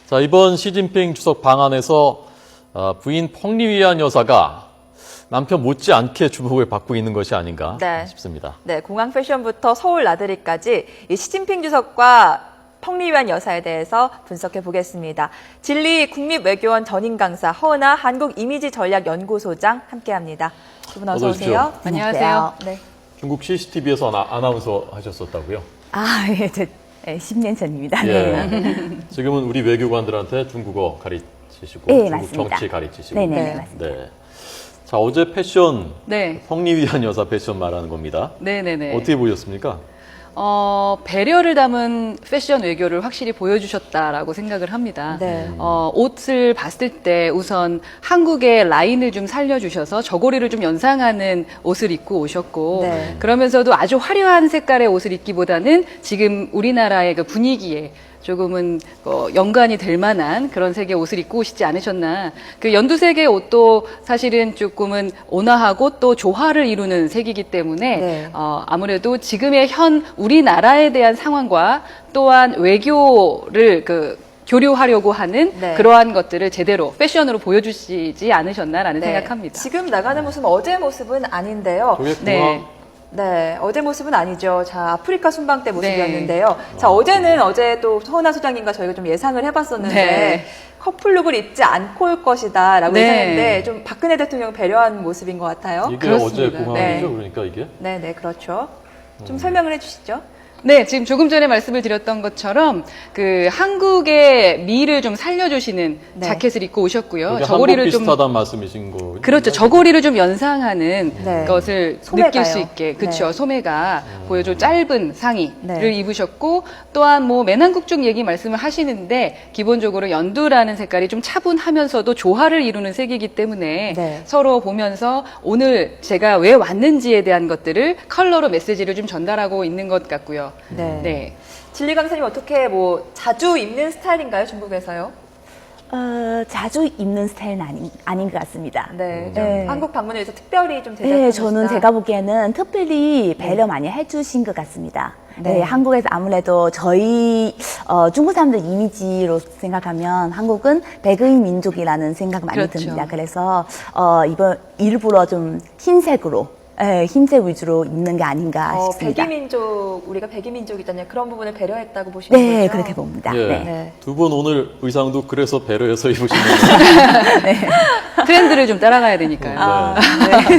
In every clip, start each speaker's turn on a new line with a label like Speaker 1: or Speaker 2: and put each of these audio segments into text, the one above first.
Speaker 1: 자, 이번 시진핑 주석 방한에서 부인 펑리위안 여사가 남편 못지않게 주목을 받고 있는 것이 아닌가 싶습니다.
Speaker 2: 네, 공항 패션부터 서울 나들이까지 이 시진핑 주석과 펑리위안 여사에 대해서 분석해 보겠습니다. 진리 국립외교원 전임 강사 허은하 한국이미지전략연구소장 함께합니다. 두 분 어서 오세요.
Speaker 3: 안녕하세요.
Speaker 2: 네.
Speaker 1: 중국 CCTV에서 아나운서 하셨었다고요?
Speaker 3: 아, 예, 10년 전입니다.
Speaker 1: 예.
Speaker 3: 네.
Speaker 1: 지금은 우리 외교관들한테 중국어 가르치시고
Speaker 3: 네,
Speaker 1: 중국
Speaker 3: 맞습니다.
Speaker 1: 정치 가르치시고.
Speaker 3: 네네, 맞습니다.
Speaker 1: 네. 자, 어제 패션,
Speaker 4: 네.
Speaker 1: 펑리위안 여사 패션 말하는 겁니다.
Speaker 4: 네네네.
Speaker 1: 어떻게 보셨습니까?
Speaker 4: 배려를 담은 패션 외교를 확실히 보여주셨다라고 생각을 합니다.
Speaker 2: 네.
Speaker 4: 옷을 봤을 때 우선 한국의 라인을 좀 살려주셔서 저고리를 좀 연상하는 옷을 입고 오셨고,
Speaker 2: 네.
Speaker 4: 그러면서도 아주 화려한 색깔의 옷을 입기보다는 지금 우리나라의 그 분위기에 조금은 연관이 될 만한 그런 색의 옷을 입고 오시지 않으셨나. 그 연두색의 옷도 사실은 조금은 온화하고 또 조화를 이루는 색이기 때문에
Speaker 2: 네.
Speaker 4: 아무래도 지금의 현 우리나라에 대한 상황과 또한 외교를 교류하려고 하는
Speaker 2: 네.
Speaker 4: 그러한 것들을 제대로 패션으로 보여주시지 않으셨나라는 생각합니다.
Speaker 2: 지금 나가는 모습은 어제 모습은 아닌데요.
Speaker 1: 저게
Speaker 4: 네.
Speaker 1: 공항
Speaker 2: 네, 어제 모습은 아니죠. 자, 아프리카 순방 때 모습이었는데요. 자, 어제 또 허은하 소장님과 저희가 좀 예상을 해봤었는데
Speaker 4: 네.
Speaker 2: 커플룩을 입지 않고 올 것이다라고
Speaker 4: 네.
Speaker 2: 예상했는데 좀 박근혜 대통령 배려한 모습인 것 같아요.
Speaker 1: 이게
Speaker 4: 그렇습니다.
Speaker 1: 어제 공항이죠?
Speaker 2: 네.
Speaker 1: 그러니까 이게?
Speaker 2: 네, 네, 그렇죠. 좀 설명을 해주시죠.
Speaker 4: 네, 지금 조금 전에 말씀을 드렸던 것처럼 그 한국의 미를 좀 살려주시는
Speaker 2: 네.
Speaker 4: 자켓을 입고 오셨고요.
Speaker 1: 그러니까
Speaker 4: 저고리를
Speaker 1: 한국
Speaker 4: 좀
Speaker 1: 비슷하다는 말씀이신 거.
Speaker 4: 그렇죠. 저고리를 좀 연상하는
Speaker 2: 네.
Speaker 4: 것을
Speaker 2: 소매가요.
Speaker 4: 느낄 수 있게, 그렇죠.
Speaker 2: 네.
Speaker 4: 소매가 보여줘 짧은 상의를
Speaker 2: 네.
Speaker 4: 입으셨고, 또한 뭐 매난국 쪽 얘기 말씀을 하시는데 기본적으로 연두라는 색깔이 좀 차분하면서도 조화를 이루는 색이기 때문에
Speaker 2: 네.
Speaker 4: 서로 보면서 오늘 제가 왜 왔는지에 대한 것들을 컬러로 메시지를 좀 전달하고 있는 것 같고요.
Speaker 2: 네.
Speaker 4: 네.
Speaker 2: 진리 강사님 어떻게 뭐 자주 입는 스타일인가요, 중국에서요?
Speaker 3: 자주 입는 스타일은 아닌 것 같습니다.
Speaker 2: 네, 좀
Speaker 3: 네.
Speaker 2: 한국 방문을 위해서 특별히 좀 제작한
Speaker 3: 네, 저는
Speaker 2: 것이다.
Speaker 3: 제가 보기에는 특별히 배려 많이 해주신 것 같습니다.
Speaker 2: 네.
Speaker 3: 네, 한국에서 아무래도 저희 중국 사람들 이미지로 생각하면 한국은 백의 민족이라는 생각 많이
Speaker 4: 그렇죠.
Speaker 3: 듭니다. 그래서 이번 일부러 좀 흰색으로, 흰색 위주로 입는 게 아닌가 싶습니다.
Speaker 2: 백이민족, 우리가 백이민족이잖아요. 그런 부분을 배려했다고 보시는
Speaker 3: 네,
Speaker 2: 거죠?
Speaker 3: 그렇게 봅니다.
Speaker 1: 예.
Speaker 3: 네.
Speaker 2: 네.
Speaker 1: 두 분 오늘 의상도 그래서 배려해서 입으신 거예요.
Speaker 4: 트렌드를 좀 따라가야 되니까요.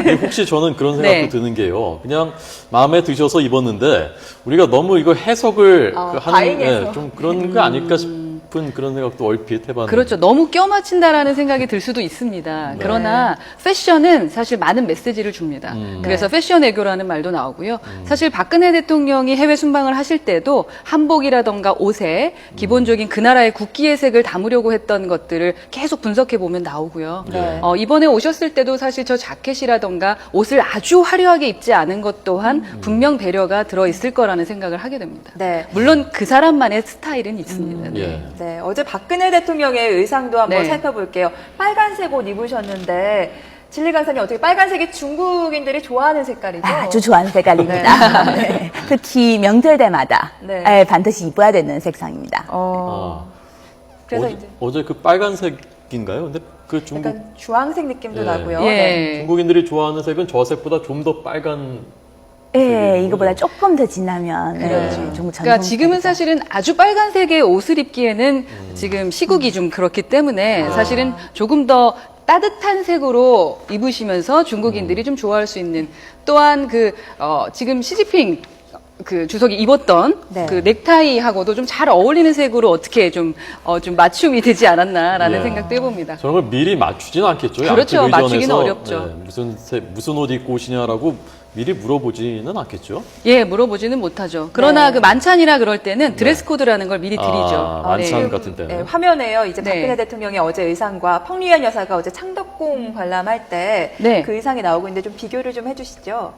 Speaker 1: 네. 혹시 저는 그런 생각도
Speaker 4: 네.
Speaker 1: 드는 게요. 그냥 마음에 드셔서 입었는데 우리가 너무 이거 해석을
Speaker 2: 과잉해서.
Speaker 1: 좀 그런 거 아닐까 싶은 그런 생각도 얼핏 해봤는데.
Speaker 4: 그렇죠. 너무 껴맞춘다라는 생각이 들 수도 있습니다. 그러나 패션은 사실 많은 메시지를 줍니다. 그래서 패션 애교라는 말도 나오고요. 사실 박근혜 대통령이 해외 순방을 하실 때도 한복이라던가 옷에 기본적인 그 나라의 국기의 색을 담으려고 했던 것들을 계속 분석해 보면 나오고요.
Speaker 2: 네.
Speaker 4: 이번에 오셨을 때도 사실 저 자켓이라던가 옷을 아주 화려하게 입지 않은 것 또한 분명 배려가 들어있을 거라는 생각을 하게 됩니다.
Speaker 2: 네.
Speaker 4: 물론 그 사람만의 스타일은 있습니다. 네.
Speaker 1: 예.
Speaker 2: 네, 어제 박근혜 대통령의 의상도 한번
Speaker 4: 네.
Speaker 2: 살펴볼게요. 빨간색 옷 입으셨는데 진리 강사님 어떻게 빨간색이 중국인들이 좋아하는 색깔이죠?
Speaker 3: 아주 좋아하는 색깔입니다. 네. 특히 명절 때마다
Speaker 2: 네.
Speaker 3: 반드시 입어야 되는 색상입니다.
Speaker 2: 그래서
Speaker 1: 어제,
Speaker 2: 이제
Speaker 1: 어제 그 빨간색인가요? 근데 그 중국
Speaker 2: 약간 주황색 느낌도
Speaker 1: 예.
Speaker 2: 나고요.
Speaker 4: 예.
Speaker 2: 네.
Speaker 1: 중국인들이 좋아하는 색은 저 색보다 좀 더 빨간.
Speaker 3: 예, 이거보다 조금 더 진하면
Speaker 2: 그렇죠.
Speaker 3: 중국 전통.
Speaker 4: 그러니까 지금은 사실은 아주 빨간색의 옷을 입기에는 지금 시국이 좀 그렇기 때문에 사실은 조금 더 따뜻한 색으로 입으시면서 중국인들이 좀 좋아할 수 있는 또한 지금 시진핑 그 주석이 입었던
Speaker 2: 네.
Speaker 4: 그 넥타이하고도 좀 잘 어울리는 색으로 어떻게 좀 맞춤이 되지 않았나라는
Speaker 1: 예.
Speaker 4: 생각도 해봅니다.
Speaker 1: 저런 걸 미리 맞추지는 않겠죠.
Speaker 4: 그렇죠.
Speaker 1: 양측 의전에서,
Speaker 4: 맞추기는 어렵죠.
Speaker 1: 네, 무슨 옷 입고 오시냐라고 미리 물어보지는 않겠죠.
Speaker 4: 예, 물어보지는 못하죠. 그러나
Speaker 2: 네.
Speaker 4: 그 만찬이라 그럴 때는 드레스 코드라는 걸 미리 드리죠.
Speaker 1: 아, 만찬
Speaker 2: 지금,
Speaker 1: 같은 때는.
Speaker 2: 네, 화면에요. 이제
Speaker 4: 네.
Speaker 2: 박근혜 대통령의 어제 의상과 펑리위안 여사가 어제 창덕궁 관람할 때 그
Speaker 4: 네.
Speaker 2: 의상이 나오고 있는데 좀 비교를 좀 해주시죠.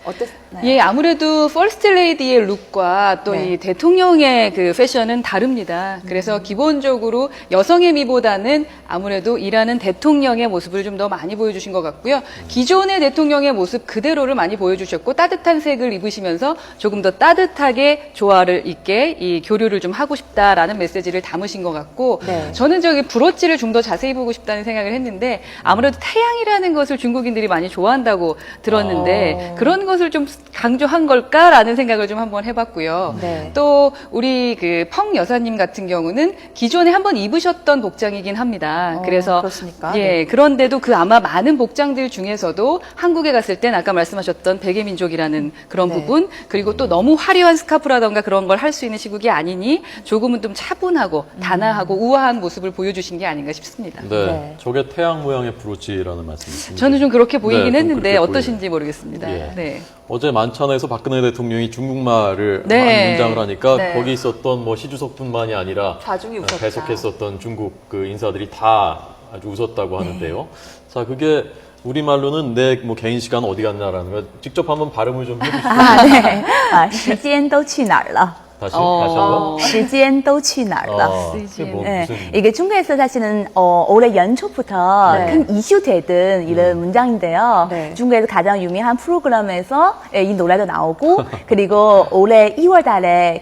Speaker 2: 어땠나요?
Speaker 4: 예, 아무래도 퍼스트 레이디의 룩과 또 이
Speaker 2: 네.
Speaker 4: 대통령의 그 패션은 다릅니다. 그래서 기본적으로 여성의 미보다는 아무래도 일하는 대통령의 모습을 좀 더 많이 보여주신 것 같고요. 기존의 대통령의 모습 그대로를 많이 보여주셨고 따뜻한 색을 입으시면서 조금 더 따뜻하게 조화를 있게 이 교류를 좀 하고 싶다라는 메시지를 담으신 것 같고
Speaker 2: 네.
Speaker 4: 저는 저기 브로치를 좀 더 자세히 보고 싶다는 생각을 했는데 아무래도 태양이라는 것을 중국인들이 많이 좋아한다고 들었는데 그런 것을 좀 강조한 걸까라는 생각을 좀 한번 해봤고요.
Speaker 2: 네.
Speaker 4: 또 우리 그 펑 여사님 같은 경우는 기존에 한번 입으셨던 복장이긴 합니다. 그래서
Speaker 2: 그렇습니까?
Speaker 4: 예,
Speaker 2: 네.
Speaker 4: 그런데도 그 아마 많은 복장들 중에서도 한국에 갔을 땐 아까 말씀하셨던 백의민족이라는 그런
Speaker 2: 네.
Speaker 4: 부분 그리고 또 너무 화려한 스카프라던가 그런 걸 할 수 있는 시국이 아니니 조금은 좀 차분하고 단아하고 우아한 모습을 보여주신 게 아닌가 싶습니다.
Speaker 1: 네.
Speaker 2: 네.
Speaker 1: 저게 태양 모양의 브로치라는 말씀이십니다.
Speaker 4: 저는 좀 그렇게 보이긴
Speaker 1: 네, 좀
Speaker 4: 했는데
Speaker 1: 그렇게
Speaker 4: 어떠신지 모르겠습니다.
Speaker 1: 예.
Speaker 4: 네.
Speaker 1: 어제 만찬에서 박근혜 대통령이 중국말을
Speaker 4: 네.
Speaker 1: 한 문장을 하니까
Speaker 2: 네.
Speaker 1: 거기 있었던 뭐 시주석뿐만이 아니라
Speaker 2: 좌중이 웃었다.
Speaker 1: 배석했었던 중국 그 인사들이 다 아주 웃었다고 하는데요. 자, 그게 우리말로는 내 뭐 개인 시간 어디 갔냐라는 거 직접 한번 발음을 좀 해주시죠.
Speaker 3: 아, 네. 时间都去哪儿了?
Speaker 1: 다시 한번.
Speaker 3: 时间都去哪儿了?
Speaker 1: 그게 뭐
Speaker 3: 네,
Speaker 1: 무슨
Speaker 3: 이게 중국에서 사실은 올해 연초부터
Speaker 2: 네.
Speaker 3: 큰 이슈 되던 이런 문장인데요.
Speaker 2: 네.
Speaker 3: 중국에서 가장 유명한 프로그램에서 이 노래도 나오고 그리고 올해 2월 달에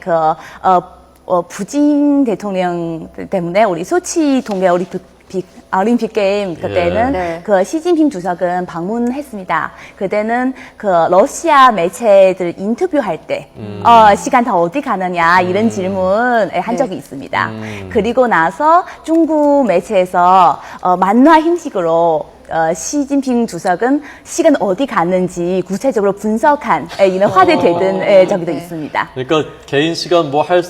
Speaker 3: 푸진 대통령 때문에 우리 소치 올림픽 게임 그때는
Speaker 2: 네.
Speaker 3: 그 시진핑 주석은 방문했습니다. 그때는 그 러시아 매체들 인터뷰할 때 시간 다 어디 가느냐 이런 질문 한 적이 있습니다. 그리고 나서 중국 매체에서 만화 형식으로 시진핑 주석은 시간 어디 갔는지 구체적으로 분석한 이런 화제되던 적도 있습니다.
Speaker 1: 그러니까 개인 시간 뭐 할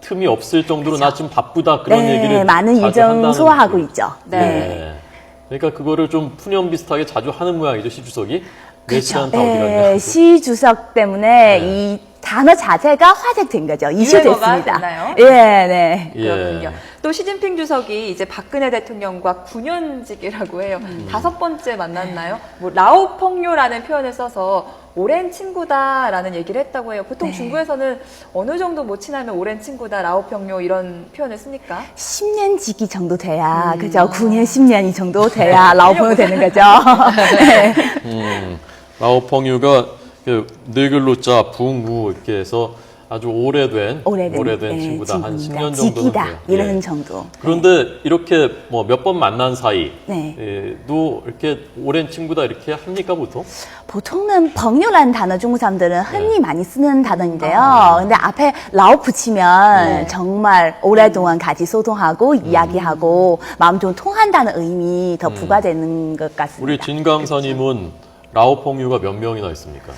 Speaker 1: 틈이 없을 정도로 나 지금 바쁘다 그런
Speaker 3: 네,
Speaker 1: 얘기를
Speaker 3: 많은
Speaker 1: 자주
Speaker 3: 일정
Speaker 1: 한다는
Speaker 3: 소화하고
Speaker 1: 거죠.
Speaker 3: 있죠.
Speaker 1: 네. 그러니까 그거를 좀 푸념 비슷하게 자주 하는 모양이죠, 시 주석이. 내
Speaker 3: 그렇죠.
Speaker 1: 시간 다 어디 갔냐.
Speaker 3: 시 주석 때문에
Speaker 1: 네.
Speaker 3: 이 단어 자체가 화제된 거죠.
Speaker 2: 유행어가
Speaker 3: 이슈됐습니다.
Speaker 2: 됐나요?
Speaker 3: 예, 네.
Speaker 1: 예.
Speaker 2: 그렇군요. 또 시진핑 주석이 이제 박근혜 대통령과 9년직이라고 해요. 5번째 만났나요? 뭐 라오펑요라는 표현을 써서 오랜 친구다라는 얘기를 했다고 해요. 보통
Speaker 3: 네.
Speaker 2: 중국에서는 어느 정도 못 친하면 오랜 친구다, 라오펑요 이런 표현을 씁니까?
Speaker 3: 10년 지기 정도 돼야, 그죠? 9년, 10년이 정도 돼야 라오펑이 되는 거죠. 네.
Speaker 1: 라오펑유가 그 늙을로자 붕우 이렇게 해서 아주 오래된
Speaker 3: 네,
Speaker 1: 친구다. 한 10년 정도는
Speaker 3: 지기다.
Speaker 1: 돼요.
Speaker 3: 이런
Speaker 1: 예.
Speaker 3: 정도.
Speaker 1: 그런데 이렇게 뭐 몇 번 만난 사이도
Speaker 3: 네.
Speaker 1: 이렇게 오랜 친구다 이렇게 합니까 보통?
Speaker 3: 보통은 벙요라는 단어 중국 사람들은 흔히 많이 쓰는 단어인데요. 근데 앞에 라오 붙이면 정말 오랫동안 같이 소통하고 이야기하고 마음 좀 통한다는 의미 더 부과되는 것 같습니다.
Speaker 1: 우리 진 강사님은 라오펑유가 몇 명이나 있습니까?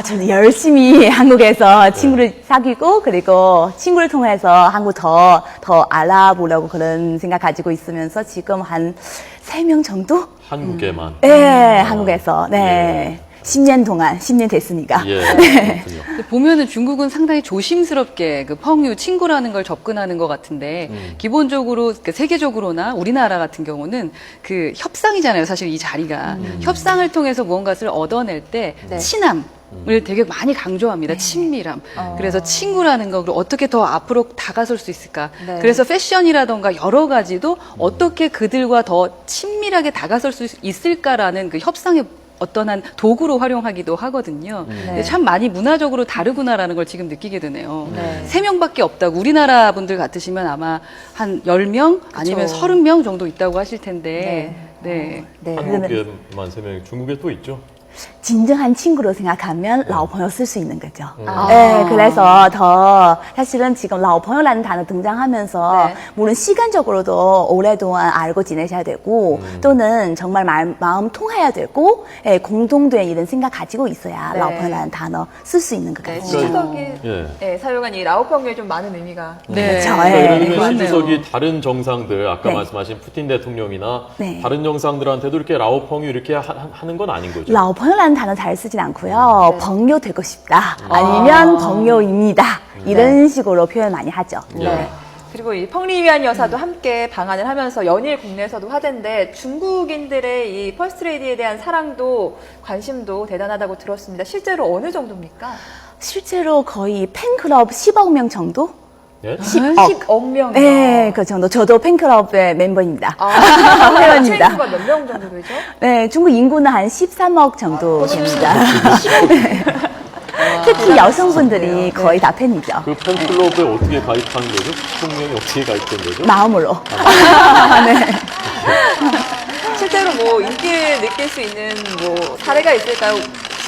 Speaker 3: 저는 열심히 한국에서 친구를 사귀고 그리고 친구를 통해서 한국 더 알아보려고 그런 생각 가지고 있으면서 지금 한 3명 정도?
Speaker 1: 한국에만.
Speaker 3: 네, 한국에서. 네. 10년 동안, 10년 됐으니까.
Speaker 1: 예, 그렇군요.
Speaker 4: 근데 보면은 중국은 상당히 조심스럽게 그 펑유 친구라는 걸 접근하는 것 같은데 기본적으로 그 세계적으로나 우리나라 같은 경우는 그 협상이잖아요. 사실 이 자리가 협상을 통해서 무언가를 얻어낼 때
Speaker 2: 네.
Speaker 4: 친함을 되게 많이 강조합니다. 친밀함. 그래서 친구라는 거 그리고 어떻게 더 앞으로 다가설 수 있을까.
Speaker 2: 네.
Speaker 4: 그래서 패션이라던가 여러 가지도 어떻게 그들과 더 친밀하게 다가설 수 있을까라는 그 협상의 어떤 한 도구로 활용하기도 하거든요. 근데 참 많이 문화적으로 다르구나라는 걸 지금 느끼게 되네요.
Speaker 2: 네.
Speaker 4: 3명밖에 없다고 우리나라 분들 같으시면 아마 한 10명 아니면 30명 정도 있다고 하실 텐데. 네.
Speaker 3: 네. 그러면
Speaker 1: 한국에만 3명이 중국에 또 있죠?
Speaker 3: 진정한 친구로 생각하면 라오펑요 쓸 수 있는 거죠. 네, 그래서 더 사실은 지금 라오펑요라는 단어 등장하면서
Speaker 2: 네.
Speaker 3: 물론 시간적으로도 오랫동안 알고 지내셔야 되고 또는 정말 마음 통해야 되고 공동된 이런 생각 가지고 있어야
Speaker 2: 네.
Speaker 3: 라오펑요라는 단어 쓸 수 있는 것
Speaker 2: 네,
Speaker 3: 같아요.
Speaker 2: 시주석이
Speaker 1: 예.
Speaker 2: 사용한 이 라오펑요에 좀 많은 의미가
Speaker 4: 네.
Speaker 3: 그렇죠.
Speaker 1: 그러니까
Speaker 3: 예.
Speaker 1: 예를 들면
Speaker 4: 맞네요.
Speaker 1: 시주석이 다른 정상들 아까
Speaker 3: 네.
Speaker 1: 말씀하신 푸틴 대통령이나
Speaker 3: 네.
Speaker 1: 다른 정상들한테도 이렇게 라오펑유 이렇게 하는 건 아닌 거죠?
Speaker 3: 라오펑요라는 단어 잘 쓰진 않고요. 벙요 되고 싶다. 아니면 벙요입니다. 이런 식으로 표현 많이 하죠.
Speaker 1: 예.
Speaker 2: 네. 그리고 이 펑리위안 여사도 함께 방한을 하면서 연일 국내에서도 화제인데 중국인들의 이 퍼스트레이디에 대한 사랑도 관심도 대단하다고 들었습니다. 실제로 어느 정도입니까?
Speaker 3: 실제로 거의 팬클럽 10억 명 정도?
Speaker 1: 예?
Speaker 2: 10억 명.
Speaker 3: 네, 그 정도. 저도 팬클럽의 멤버입니다.
Speaker 2: 회원입니다.
Speaker 3: 회원입니다.
Speaker 2: 체인수가 몇 명 정도 되죠?
Speaker 3: 네, 중국 인구는 한 13억 정도 됩니다. 특히 여성분들이 거의 다 팬이죠.
Speaker 1: 그 팬클럽에 어떻게 가입한 거죠? 총명이 어떻게 가입된 거죠?
Speaker 3: 마음으로.
Speaker 2: 실제로 뭐 인기를 느낄 수 있는 뭐 사례가 있을까요?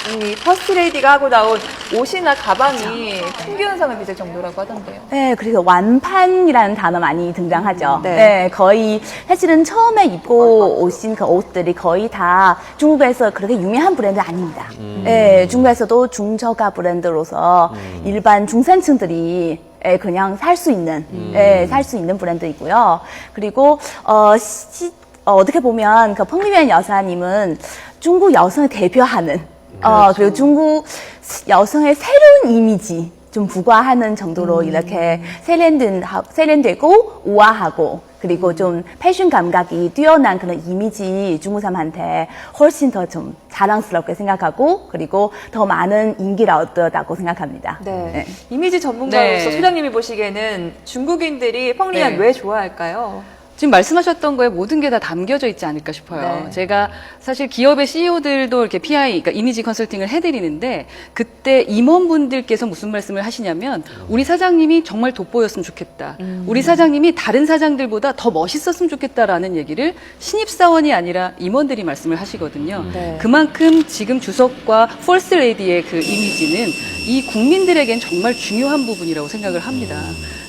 Speaker 2: 이 퍼스트레이디가 하고 나온 옷이나 가방이 풍기 현상을 빚을 정도라고 하던데요.
Speaker 3: 네, 그래서 완판이라는 단어 많이 등장하죠.
Speaker 2: 네.
Speaker 3: 네. 거의 사실은 처음에 입고 오신 그 옷들이 거의 다 중국에서 그렇게 유명한 브랜드 아닙니다. 네, 중국에서도 중저가 브랜드로서 일반 중산층들이 그냥 살 수 있는, 살 수 있는 브랜드이고요. 그리고 어떻게 보면 그 펑리위안 여사님은 중국 여성을 대표하는 그리고 중국 여성의 새로운 이미지 좀 부과하는 정도로 이렇게 세련되고 우아하고 그리고 좀 패션 감각이 뛰어난 그런 이미지 중국 사람한테 훨씬 더 좀 자랑스럽게 생각하고 그리고 더 많은 인기를 얻었다고 생각합니다.
Speaker 2: 네. 이미지 전문가로서
Speaker 4: 네.
Speaker 2: 소장님이 보시기에는 중국인들이 펑리위안
Speaker 4: 네.
Speaker 2: 왜 좋아할까요?
Speaker 4: 지금 말씀하셨던 거에 모든 게 다 담겨져 있지 않을까 싶어요.
Speaker 2: 네.
Speaker 4: 제가 사실 기업의 CEO들도 이렇게 PI, 그러니까 이미지 컨설팅을 해드리는데 그때 임원분들께서 무슨 말씀을 하시냐면 우리 사장님이 정말 돋보였으면 좋겠다. 우리 사장님이 다른 사장들보다 더 멋있었으면 좋겠다라는 얘기를 신입사원이 아니라 임원들이 말씀을 하시거든요.
Speaker 2: 네.
Speaker 4: 그만큼 지금 주석과 퍼스트 레이디의 그 이미지는 이 국민들에겐 정말 중요한 부분이라고 생각을 합니다.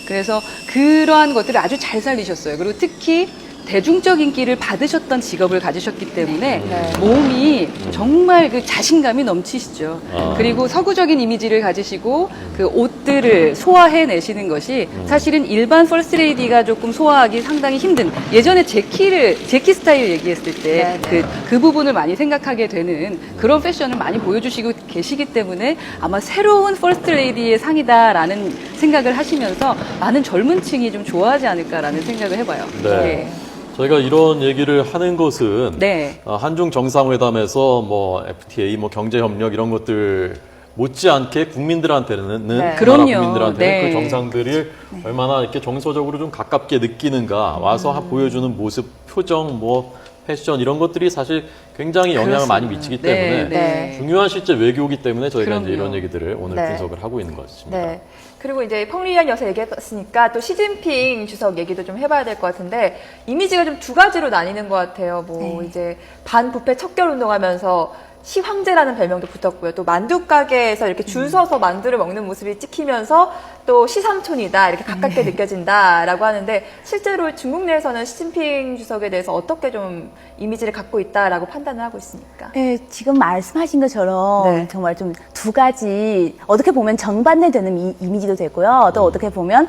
Speaker 4: 그래서 그러한 것들을 아주 잘 살리셨어요. 그리고 특히 대중적 인기를 받으셨던 직업을 가지셨기 때문에
Speaker 2: 네.
Speaker 4: 몸이 정말 그 자신감이 넘치시죠.
Speaker 1: 아.
Speaker 4: 그리고 서구적인 이미지를 가지시고 그 옷들을 소화해내시는 것이 사실은 일반 퍼스트레이디가 조금 소화하기 상당히 힘든 예전에 제키 스타일 얘기했을 때
Speaker 2: 네,
Speaker 4: 그 부분을 많이 생각하게 되는 그런 패션을 많이 보여주시고 계시기 때문에 아마 새로운 퍼스트레이디의 상이다라는 생각을 하시면서 많은 젊은 층이 좀 좋아하지 않을까라는 생각을 해봐요.
Speaker 1: 네. 저희가 이런 얘기를 하는 것은
Speaker 4: 네.
Speaker 1: 한중 정상회담에서 뭐 FTA, 뭐 경제 협력 이런 것들 못지않게 국민들한테는
Speaker 2: 네.
Speaker 1: 우리나라
Speaker 4: 그럼요.
Speaker 1: 국민들한테는
Speaker 4: 네.
Speaker 1: 그 정상들이 얼마나 이렇게 정서적으로 좀 가깝게 느끼는가 와서 보여주는 모습, 표정, 뭐 패션 이런 것들이 사실 굉장히 영향을 많이 미치기 때문에
Speaker 2: 네.
Speaker 1: 중요한 실제 외교이기 때문에 저희가
Speaker 4: 그럼요.
Speaker 1: 이제 이런 얘기들을 오늘
Speaker 2: 네.
Speaker 1: 분석을 하고 있는 것 같습니다.
Speaker 2: 네. 그리고 이제 펑리위안 여사 얘기했으니까 또 시진핑 주석 얘기도 좀 해봐야 될 것 같은데 이미지가 좀 두 가지로 나뉘는 것 같아요. 뭐 이제 반부패 척결 운동하면서 시황제라는 별명도 붙었고요. 또 만두 가게에서 이렇게 줄 서서 만두를 먹는 모습이 찍히면서 또 시삼촌이다 이렇게 가깝게 느껴진다라고 하는데 실제로 중국 내에서는 시진핑 주석에 대해서 어떻게 좀 이미지를 갖고 있다라고 판단을 하고 있습니까?
Speaker 3: 네, 지금 말씀하신 것처럼
Speaker 2: 네.
Speaker 3: 정말 좀 두 가지 어떻게 보면 정반대되는 이미지도 되고요. 또 어떻게 보면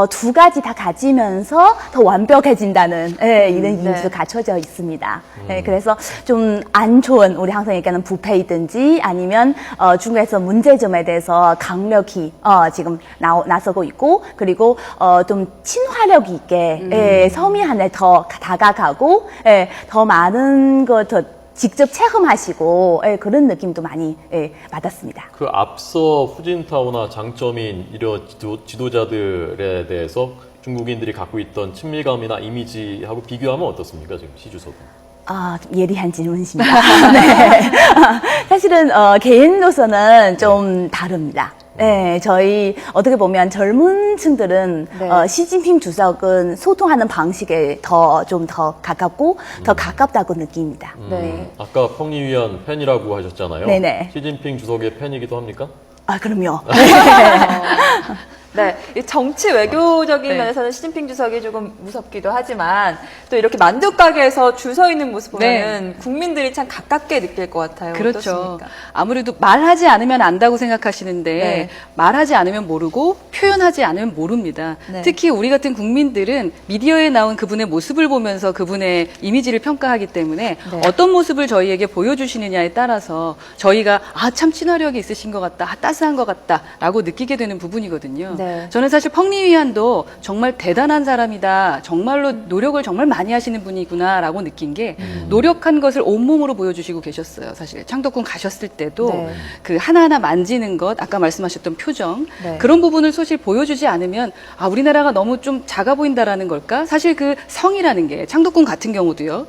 Speaker 3: 두 가지 다 가지면서 더 완벽해진다는 이런 이미지도 갖춰져 있습니다. 그래서 좀 안 좋은 우리 항상 얘기하는 부패이든지 아니면 중국에서 문제점에 대해서 강력히 지금 나서고 있고 그리고 좀 친화력 있게 서민한테 더 다가가고 더 많은 것 더 직접 체험하시고 그런 느낌도 많이 받았습니다.
Speaker 1: 그 앞서 후진타오나 장점인 이런 지도자들에 대해서 중국인들이 갖고 있던 친밀감이나 이미지하고 비교하면 어떻습니까? 지금 시 주석은.
Speaker 3: 좀 예리한 질문이십니다. 네. 사실은 개인으로서는 좀 다릅니다. 네, 저희 어떻게 보면 젊은 층들은
Speaker 2: 네.
Speaker 3: 시진핑 주석은 소통하는 방식에 좀 더 가깝고 더 가깝다고 느낍니다.
Speaker 2: 네.
Speaker 1: 아까 펑리위안 팬이라고 하셨잖아요.
Speaker 3: 네네.
Speaker 1: 시진핑 주석의 팬이기도 합니까?
Speaker 3: 그럼요.
Speaker 2: 네, 이 정치 외교적인
Speaker 4: 네.
Speaker 2: 면에서는 시진핑 주석이 조금 무섭기도 하지만 또 이렇게 만두 가게에서 줄 서 있는 모습 보면은 국민들이 참 가깝게 느낄 것 같아요.
Speaker 4: 그렇죠.
Speaker 2: 어떻습니까?
Speaker 4: 아무래도 말하지 않으면 안다고 생각하시는데
Speaker 2: 네.
Speaker 4: 말하지 않으면 모르고 표현하지 않으면 모릅니다.
Speaker 2: 네.
Speaker 4: 특히 우리 같은 국민들은 미디어에 나온 그분의 모습을 보면서 그분의 이미지를 평가하기 때문에
Speaker 2: 네.
Speaker 4: 어떤 모습을 저희에게 보여주시느냐에 따라서 저희가 참 친화력이 있으신 것 같다, 따스한 것 같다라고 느끼게 되는 부분이거든요.
Speaker 2: 네. 네.
Speaker 4: 저는 사실 펑리위안도 정말 대단한 사람이다. 정말로 노력을 정말 많이 하시는 분이구나라고 느낀 게 노력한 것을 온몸으로 보여주시고 계셨어요. 사실 창덕궁 가셨을 때도
Speaker 2: 네.
Speaker 4: 그 하나하나 만지는 것, 아까 말씀하셨던 표정
Speaker 2: 네.
Speaker 4: 그런 부분을 사실 보여주지 않으면 아 우리나라가 너무 좀 작아 보인다라는 걸까? 사실 그 성이라는 게 창덕궁 같은 경우도요.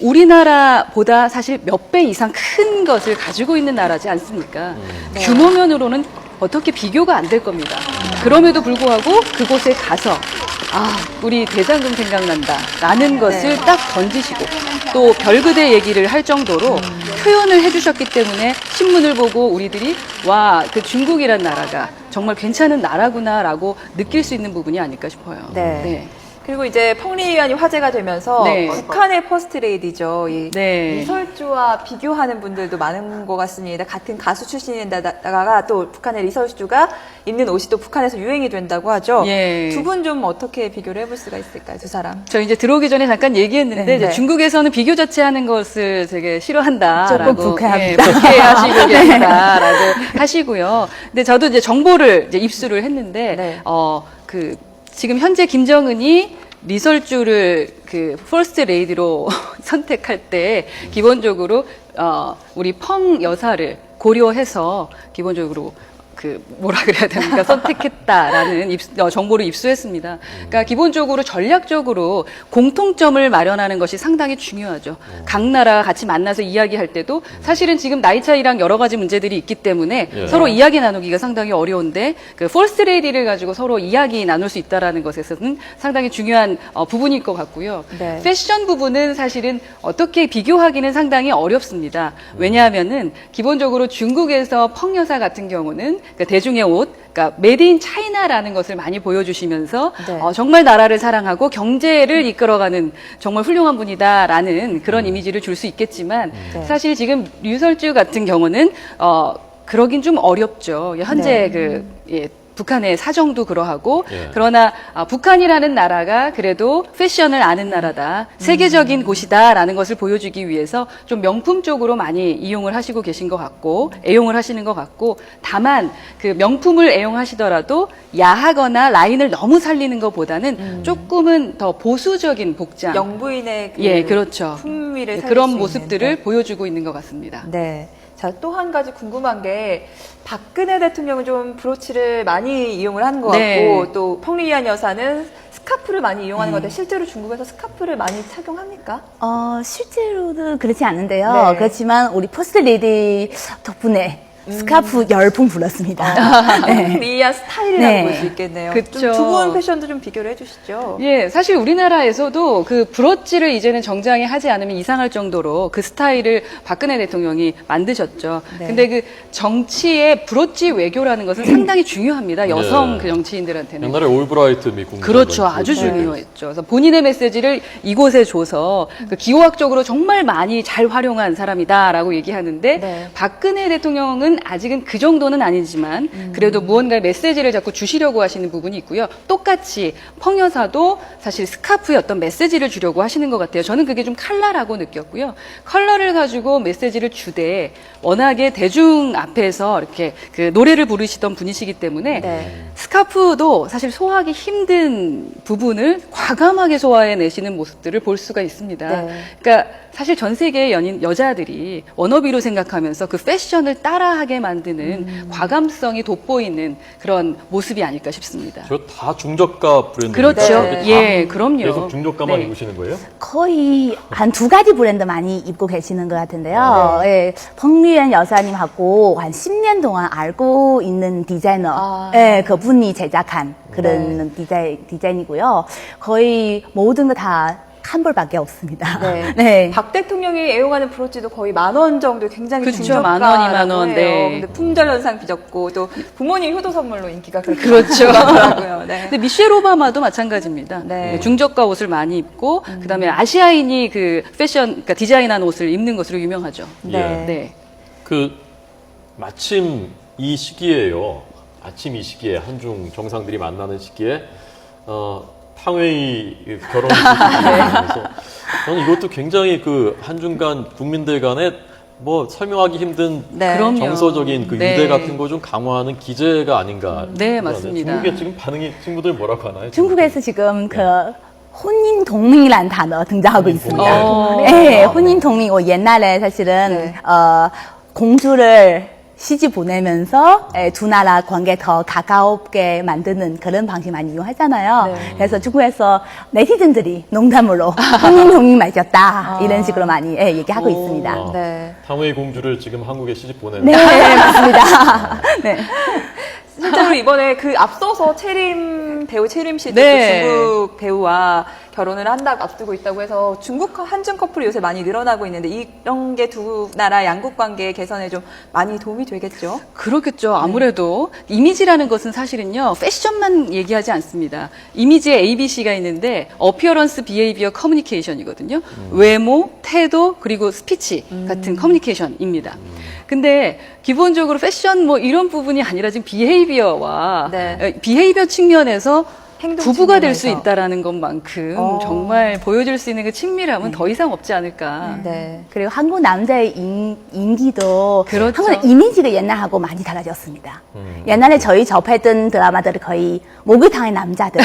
Speaker 4: 우리나라보다 사실 몇 배 이상 큰 것을 가지고 있는 나라지 않습니까? 규모면으로는 어떻게 비교가 안 될 겁니다. 그럼에도 불구하고 그곳에 가서 아, 우리 대장금 생각난다 라는 것을 딱 던지시고 또 별그대 얘기를 할 정도로 표현을 해주셨기 때문에 신문을 보고 우리들이 와, 그 중국이란 나라가 정말 괜찮은 나라구나라고 느낄 수 있는 부분이 아닐까 싶어요.
Speaker 2: 네. 그리고 이제 펑리위안이 화제가 되면서
Speaker 4: 네.
Speaker 2: 북한의 퍼스트레이디죠. 이
Speaker 4: 네.
Speaker 2: 리설주와 비교하는 분들도 많은 것 같습니다. 같은 가수 출신인데다가 또 북한의 리설주가 입는 옷이 또 북한에서 유행이 된다고 하죠.
Speaker 4: 예.
Speaker 2: 두 분 좀 어떻게 비교를 해볼 수가 있을까요? 두 사람.
Speaker 4: 저 이제 들어오기 전에 잠깐 얘기했는데
Speaker 2: 네,
Speaker 4: 이제
Speaker 2: 네.
Speaker 4: 중국에서는 비교 자체 하는 것을 되게 싫어한다라고
Speaker 3: 조금 불쾌합니다.
Speaker 4: 불쾌하시고 계시다라고 하시고요. 근데 저도 이제 정보를 이제 입수를 했는데
Speaker 2: 네.
Speaker 4: 그 지금 현재 김정은이 리설주를 그 퍼스트 레이디로 선택할 때 기본적으로 우리 펑 여사를 고려해서 기본적으로 그 뭐라 그래야 됩니까? 선택했다라는 정보를 입수했습니다. 그러니까 기본적으로 전략적으로 공통점을 마련하는 것이 상당히 중요하죠. 각 나라가 같이 만나서 이야기할 때도 사실은 지금 나이 차이랑 여러 가지 문제들이 있기 때문에
Speaker 1: 예.
Speaker 4: 서로 이야기 나누기가 상당히 어려운데 그 퍼스트 레이디를 가지고 서로 이야기 나눌 수 있다라는 것에서는 상당히 중요한 부분일 것 같고요.
Speaker 2: 네.
Speaker 4: 패션 부분은 사실은 어떻게 비교하기는 상당히 어렵습니다. 왜냐하면은 기본적으로 중국에서 펑 여사 같은 경우는 그러니까 대중의 옷, 그러니까 메드 인 차이나라는 것을 많이 보여주시면서
Speaker 2: 네.
Speaker 4: 정말 나라를 사랑하고 경제를 이끌어가는 정말 훌륭한 분이다라는 그런 이미지를 줄 수 있겠지만
Speaker 2: 네.
Speaker 4: 사실 지금 류설주 같은 경우는 그러긴 좀 어렵죠. 현재
Speaker 2: 네.
Speaker 4: 북한의 사정도 그러하고
Speaker 1: 예.
Speaker 4: 그러나 북한이라는 나라가 그래도 패션을 아는 나라다, 세계적인 곳이다라는 것을 보여주기 위해서 좀 명품 쪽으로 많이 이용을 하시고 계신 것 같고 애용을 하시는 것 같고 다만 그 명품을 애용하시더라도 야하거나 라인을 너무 살리는 것보다는 조금은 더 보수적인 복장,
Speaker 2: 영부인의 그
Speaker 4: 예, 그렇죠.
Speaker 2: 품위를 살릴
Speaker 4: 그런
Speaker 2: 수
Speaker 4: 모습들을
Speaker 2: 있는.
Speaker 4: 보여주고 있는 것 같습니다.
Speaker 2: 네. 자, 또 한 가지 궁금한 게 박근혜 대통령은 좀 브로치를 많이 이용을 하는 것
Speaker 4: 네.
Speaker 2: 같고 또 펑리위안 여사는 스카프를 많이 이용하는 것 같아요. 실제로 중국에서 스카프를 많이 착용합니까?
Speaker 3: 실제로는 그렇지 않은데요.
Speaker 2: 네.
Speaker 3: 그렇지만 우리 퍼스트 레이디 덕분에 스카프 열풍 불었습니다. 네.
Speaker 2: 리이안 스타일이라고
Speaker 3: 네.
Speaker 2: 볼 수 있겠네요.
Speaker 4: 그쵸.
Speaker 2: 두 분 패션도 좀 비교를 해주시죠.
Speaker 4: 예, 사실 우리나라에서도 그 브로치를 이제는 정장에 하지 않으면 이상할 정도로 그 스타일을 박근혜 대통령이 만드셨죠.
Speaker 2: 네.
Speaker 4: 근데 그 정치의 브로치 외교라는 것은 상당히 중요합니다. 여성 그 정치인들한테는.
Speaker 1: 옛날에 올브라이트 미 국무장관.
Speaker 4: 그렇죠. 아주 중요했죠. 그래서 본인의 메시지를 이곳에 줘서 그 기호학적으로 정말 많이 잘 활용한 사람이다라고 얘기하는데
Speaker 2: 네.
Speaker 4: 박근혜 대통령은 아직은 그 정도는 아니지만 그래도 무언가의 메시지를 자꾸 주시려고 하시는 부분이 있고요. 똑같이 펑 여사도 사실 스카프에 어떤 메시지를 주려고 하시는 것 같아요. 저는 그게 좀 칼라라고 느꼈고요. 컬러를 가지고 메시지를 주되 워낙에 대중 앞에서 이렇게 그 노래를 부르시던 분이시기 때문에
Speaker 2: 네.
Speaker 4: 스카프도 사실 소화하기 힘든 부분을 과감하게 소화해내시는 모습들을 볼 수가 있습니다.
Speaker 2: 네.
Speaker 4: 그러니까 사실 전 세계의 여자들이 워너비로 생각하면서 그 패션을 따라하게 만드는 과감성이 돋보이는 그런 모습이 아닐까 싶습니다.
Speaker 1: 저 다 중저가 브랜드.
Speaker 4: 그렇죠.
Speaker 2: 네.
Speaker 4: 예, 그럼요.
Speaker 1: 계속 중저가만
Speaker 4: 네.
Speaker 1: 입으시는 거예요?
Speaker 3: 거의 한 두 가지 브랜드 많이 입고 계시는 것 같은데요. 예, 펑리위안 여사님하고 한 10년 동안 알고 있는 디자이너, 예, 그분이 제작한 그런 디자인이고요. 거의 모든 거 다 한 벌밖에 없습니다.
Speaker 2: 네.
Speaker 3: 네.
Speaker 2: 박 대통령이 애용하는 브로치도 거의 10,000원 정도 굉장히
Speaker 4: 그쵸,
Speaker 2: 중저가라고
Speaker 4: 10,000원, 20,000원,
Speaker 2: 해요.
Speaker 4: 네.
Speaker 2: 근데 품절 현상 빚었고 또 부모님 효도 선물로 인기가 그렇게
Speaker 4: 그렇죠.
Speaker 2: 많더라고요. 네.
Speaker 4: 근데 미셸 오바마도 마찬가지입니다.
Speaker 2: 네.
Speaker 4: 중저가 옷을 많이 입고 그다음에 아시아인이 그 패션, 그러니까 디자인한 옷을 입는 것으로 유명하죠.
Speaker 2: 네.
Speaker 4: 네.
Speaker 1: 그 마침 이 시기에요. 마침 이 시기에 한중 정상들이 만나는 시기에 탕웨이 결혼을 하면서 저는 이것도 굉장히 그 한중 간 국민들 간의 뭐 설명하기 힘든
Speaker 2: 네.
Speaker 4: 그럼요.
Speaker 1: 정서적인 그
Speaker 4: 네.
Speaker 1: 유대 같은 거 좀 강화하는 기제가 아닌가.
Speaker 4: 네, 맞습니다.
Speaker 1: 중국의 지금 반응이 친구들 뭐라고 하나요?
Speaker 3: 중국에서 지금 그 혼인 동맹이라는 단어 등장하고 있습니다.
Speaker 4: 어.
Speaker 3: 네, 혼인 동맹. 옛날에 사실은
Speaker 2: 네.
Speaker 3: 공주를 시집 보내면서 두 나라 관계 더 가깝게 만드는 그런 방식 많이 이용하잖아요.
Speaker 2: 네.
Speaker 3: 그래서 중국에서 네티즌들이 농담으로 혼인 동맹 맺었다 이런 식으로 많이 얘기하고 있습니다.
Speaker 1: 아,
Speaker 2: 네.
Speaker 1: 탕웨이 공주를 지금 한국에 시집 보내는.
Speaker 3: 네, 맞습니다. 네.
Speaker 2: 실제로 이번에 그 앞서서 배우 채림 씨도
Speaker 4: 네.
Speaker 2: 중국 배우와 결혼을 한다고 앞두고 있다고 해서 중국 한중 커플이 요새 많이 늘어나고 있는데 이런 게 두 나라 양국 관계 개선에 좀 많이 도움이 되겠죠?
Speaker 4: 그렇겠죠. 아무래도 이미지라는 것은 사실은요, 패션만 얘기하지 않습니다. 이미지에 ABC가 있는데, 어피어런스, 비헤이비어, 커뮤니케이션이거든요. 외모, 태도, 그리고 스피치 같은 커뮤니케이션입니다. 근데 기본적으로 패션 뭐 이런 부분이 아니라 지금 비헤이비어와
Speaker 2: 네.
Speaker 4: 비헤이비어 측면에서
Speaker 2: 행동
Speaker 4: 부부가 될 수
Speaker 2: 측면에서.
Speaker 4: 있다라는 것만큼
Speaker 2: 어.
Speaker 4: 정말 보여줄 수 있는 그 친밀함은 더 이상 없지 않을까.
Speaker 2: 네.
Speaker 3: 그리고 한국 남자의 인기도
Speaker 4: 그렇죠.
Speaker 3: 한국 이미지가 옛날하고 많이 달라졌습니다. 옛날에 저희 접했던 드라마들이 거의 목욕탕의 남자들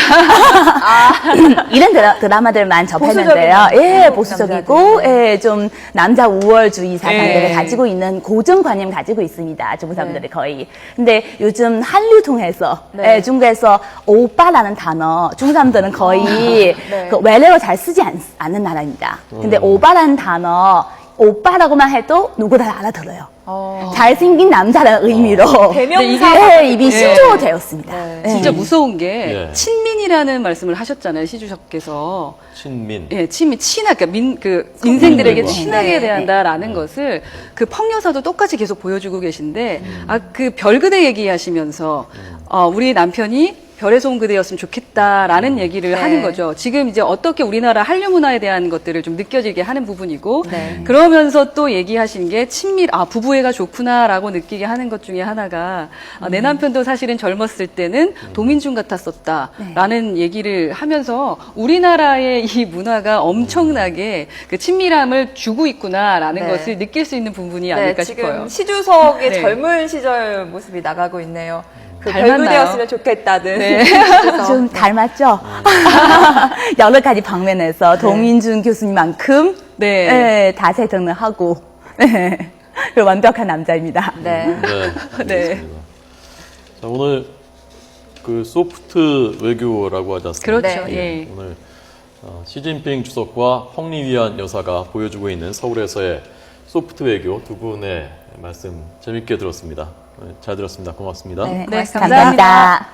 Speaker 3: 이런 드라마들만 접했는데요.
Speaker 2: 보수적인
Speaker 3: 예,
Speaker 2: 한국
Speaker 3: 보수적이고
Speaker 2: 남자들.
Speaker 3: 예, 좀 남자 우월주의 사상들을
Speaker 4: 예.
Speaker 3: 가지고 있는 고정관념 가지고 있습니다. 중국 사람들이 거의. 근데 요즘 한류 통해서
Speaker 2: 네.
Speaker 3: 중국에서 오빠라는 단어 중국 사람들은 거의
Speaker 2: 네.
Speaker 3: 그 외래어 잘 쓰지 않는 나라입니다. 근데 오빠라는 단어 오빠라고만 해도 누구 다 알아들어요. 잘생긴 남자라는 의미로
Speaker 2: 대명사.
Speaker 3: 네, 입이 신조어되었습니다.
Speaker 2: 네.
Speaker 3: 네.
Speaker 4: 진짜 무서운 게
Speaker 1: 예.
Speaker 4: 친민이라는 말씀을 하셨잖아요, 시주석께서.
Speaker 1: 친민.
Speaker 4: 예, 친하게 인생들에게
Speaker 1: 네.
Speaker 4: 친하게
Speaker 2: 네.
Speaker 4: 대한다라는 것을 그 펑여사도 똑같이 계속 보여주고 계신데 그 별그대 얘기하시면서 우리 남편이 별에서 온 그대였으면 좋겠다라는 얘기를
Speaker 2: 네.
Speaker 4: 하는 거죠. 지금 이제 어떻게 우리나라 한류 문화에 대한 것들을 좀 느껴지게 하는 부분이고
Speaker 2: 네.
Speaker 4: 그러면서 또 얘기하신 게 부부애가 좋구나라고 느끼게 하는 것 중에 하나가 내 남편도 사실은 젊었을 때는 도민중 같았었다라는 얘기를 하면서 우리나라의 이 문화가 엄청나게 그 친밀함을 주고 있구나라는
Speaker 2: 네.
Speaker 4: 것을 느낄 수 있는 부분이
Speaker 2: 네,
Speaker 4: 아닐까
Speaker 2: 지금
Speaker 4: 싶어요.
Speaker 2: 시주석의
Speaker 4: 네.
Speaker 2: 젊은 시절 모습이 나가고 있네요. 그
Speaker 4: 닮았나요?
Speaker 2: 별그대였으면 좋겠다든.
Speaker 4: 네.
Speaker 2: 시주석.
Speaker 3: 좀 닮았죠? 여러 가지 방면에서 동인준 교수님만큼
Speaker 4: 네.
Speaker 3: 다재다능을 하고 그 완벽한 남자입니다.
Speaker 2: 네.
Speaker 1: 네.
Speaker 4: 네.
Speaker 1: 알겠습니다. 자, 오늘 그 소프트 외교라고 하지 않습니까?
Speaker 4: 그렇죠.
Speaker 2: 네.
Speaker 4: 예.
Speaker 1: 오늘 시진핑 주석과 펑리위안 여사가 보여주고 있는 서울에서의 소프트 외교 두 분의 말씀 재밌게 들었습니다. 잘 들었습니다. 고맙습니다.
Speaker 2: 네.
Speaker 4: 네,
Speaker 3: 감사합니다.